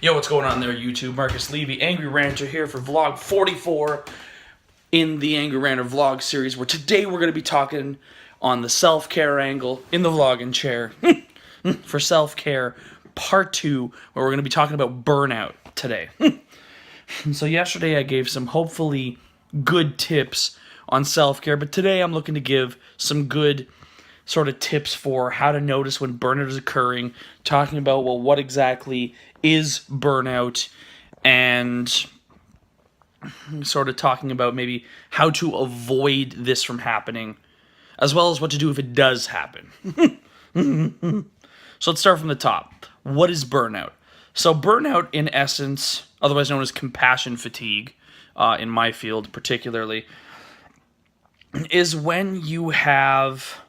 Yo, what's going on there, YouTube? Marcus Levy, Angry Ranter here for vlog 44 in the Angry Ranter Vlog series, where today we're going to be talking on the self-care angle in the vlogging chair for self-care part 2, where we're going to be talking about burnout today. So yesterday I gave some hopefully good tips on self-care, but today I'm looking to give some good sort of tips for how to notice when burnout is occurring, talking about, well, what exactly is burnout, and sort of talking about maybe how to avoid this from happening, as well as what to do if it does happen. So let's start from the top. What is burnout? So burnout, in essence, otherwise known as compassion fatigue, in my field particularly, is when you have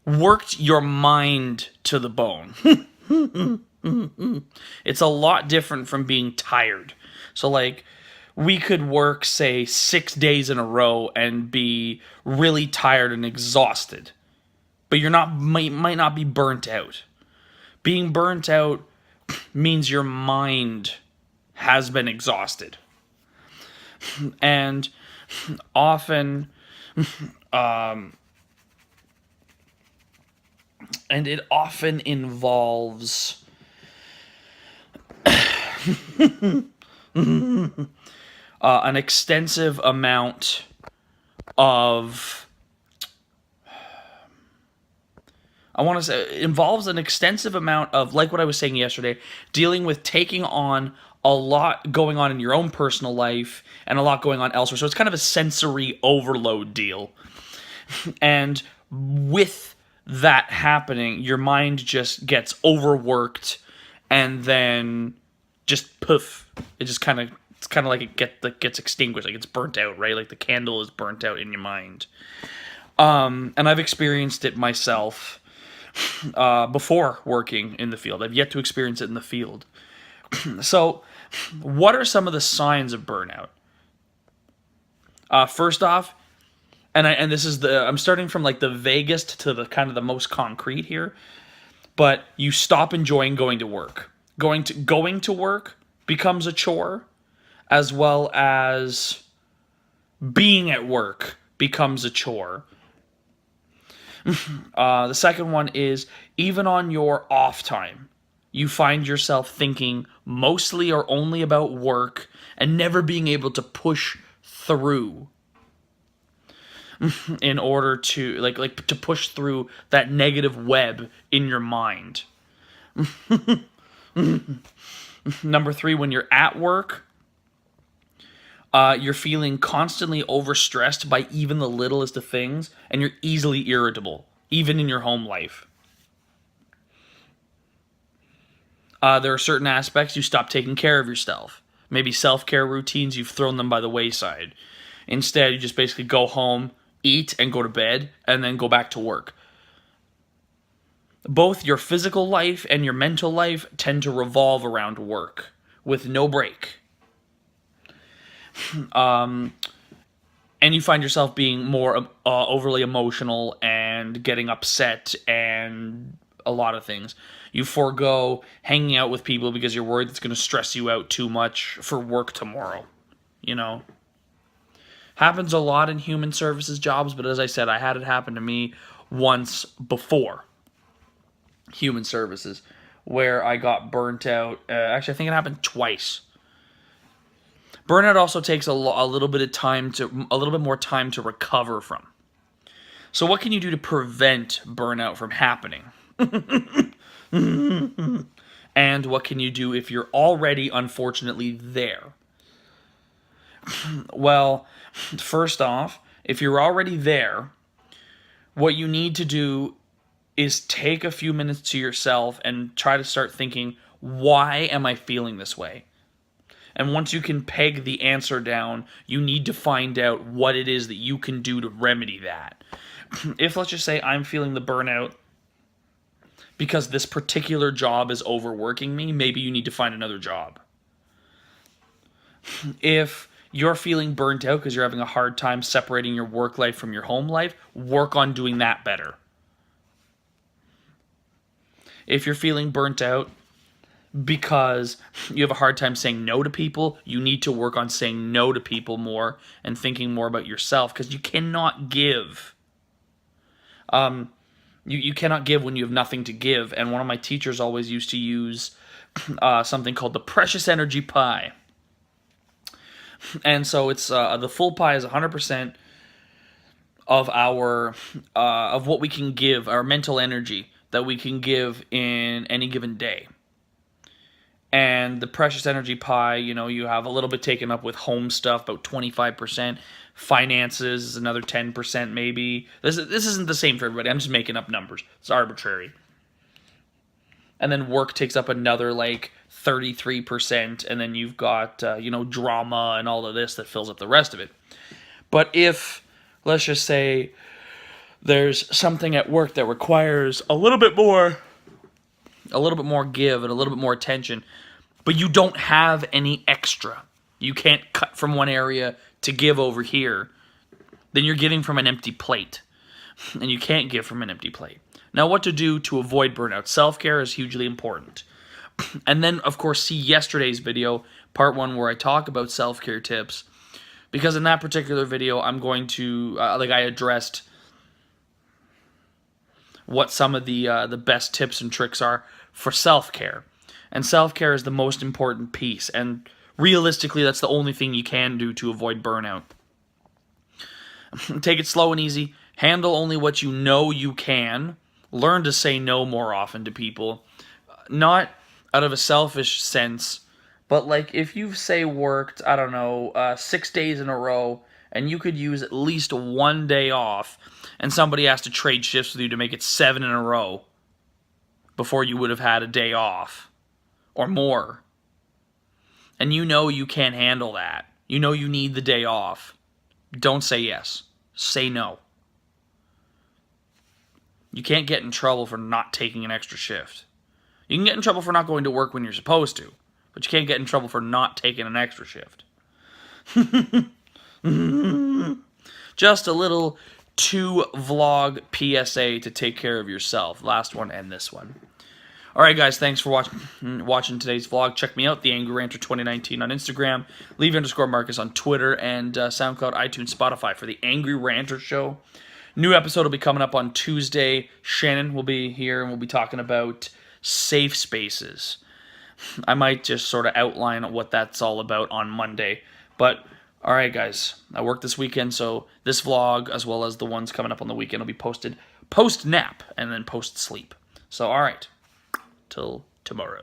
worked your mind to the bone. It's a lot different from being tired. So, like, we could work, say, 6 days in a row and be really tired and exhausted, but might not be burnt out. Being burnt out means your mind has been exhausted. And often, and it often involves an extensive amount of, it involves an extensive amount of, like what I was saying yesterday, dealing with taking on a lot going on in your own personal life and a lot going on elsewhere. So it's kind of a sensory overload deal. And with that happening, your mind just gets overworked, and then just poof, it's kind of like it gets extinguished, like it's burnt out, right? Like the candle is burnt out in your mind. And I've experienced it myself before working in the field. I've yet to experience it in the field. So, what are some of the signs of burnout? First off, and this is I'm starting from like the vaguest to the kind of the most concrete here, but you stop enjoying going to work. Going to work becomes a chore, as well as being at work becomes a chore. The second one is, even on your off time, you find yourself thinking mostly or only about work and never being able to push through in order to like to push through that negative web in your mind. Number 3, when you're at work, you're feeling constantly overstressed by even the littlest of things, and you're easily irritable, even in your home life. There are certain aspects you stop taking care of yourself. Maybe self-care routines, you've thrown them by the wayside. Instead, you just basically go home, eat, and go to bed, and then go back to work. Both your physical life and your mental life tend to revolve around work, with no break. And you find yourself being more overly emotional and getting upset and a lot of things. You forego hanging out with people because you're worried it's going to stress you out too much for work tomorrow. You know? Happens a lot in human services jobs, but as I said, I had it happen to me once before human services, where I got burnt out. Actually, I think it happened twice. Burnout also takes a little bit more time to recover from. So what can you do to prevent burnout from happening? And what can you do if you're already, unfortunately, there? Well, first off, if you're already there, what you need to do is take a few minutes to yourself and try to start thinking, why am I feeling this way? And once you can peg the answer down, you need to find out what it is that you can do to remedy that. If, let's just say, I'm feeling the burnout because this particular job is overworking me, maybe you need to find another job. If you're feeling burnt out because you're having a hard time separating your work life from your home life, work on doing that better. If you're feeling burnt out because you have a hard time saying no to people. You need to work on saying no to people more and thinking more about yourself, because you cannot give. You cannot give when you have nothing to give. And one of my teachers always used to use something called the precious energy pie. And so it's the full pie is 100% of our of what we can give, our mental energy that we can give in any given day. And the precious energy pie, you have a little bit taken up with home stuff, about 25%. Finances is another 10% maybe. This isn't the same for everybody. I'm just making up numbers. It's arbitrary. And then work takes up another like 33%, and then you've got drama and all of this that fills up the rest of it. But if, let's just say, there's something at work that requires a little bit more give and a little bit more attention, but you don't have any extra, you can't cut from one area to give over here, then you're getting from an empty plate, and you can't give from an empty plate. Now, what to do to avoid burnout? Self-care is hugely important. And then, of course, see yesterday's video, part 1, where I talk about self-care tips, because in that particular video, I'm going to, I addressed what some of the best tips and tricks are for self-care. And self-care is the most important piece, and realistically, that's the only thing you can do to avoid burnout. Take it slow and easy. Handle only what you know you can. Learn to say no more often to people. Not out of a selfish sense, but like if you've, say, worked, 6 days in a row, and you could use at least 1 day off, and somebody has to trade shifts with you to make it 7 in a row before you would have had a day off, or more. And you can't handle that. You need the day off. Don't say yes. Say no. You can't get in trouble for not taking an extra shift. You can get in trouble for not going to work when you're supposed to, but you can't get in trouble for not taking an extra shift. Just a little 2 vlog PSA to take care of yourself. Last one and this one. Alright guys, thanks for watching today's vlog. Check me out, the Angry Ranter 2019 on Instagram, Levy_Marcus on Twitter, and SoundCloud, iTunes, Spotify for the Angry Ranter Show. New episode will be coming up on Tuesday. Shannon will be here, and we'll be talking about safe spaces. I might just sort of outline what that's all about on Monday. But, alright guys, I work this weekend, so this vlog, as well as the ones coming up on the weekend, will be posted post-nap and then post-sleep. So, alright. Till tomorrow.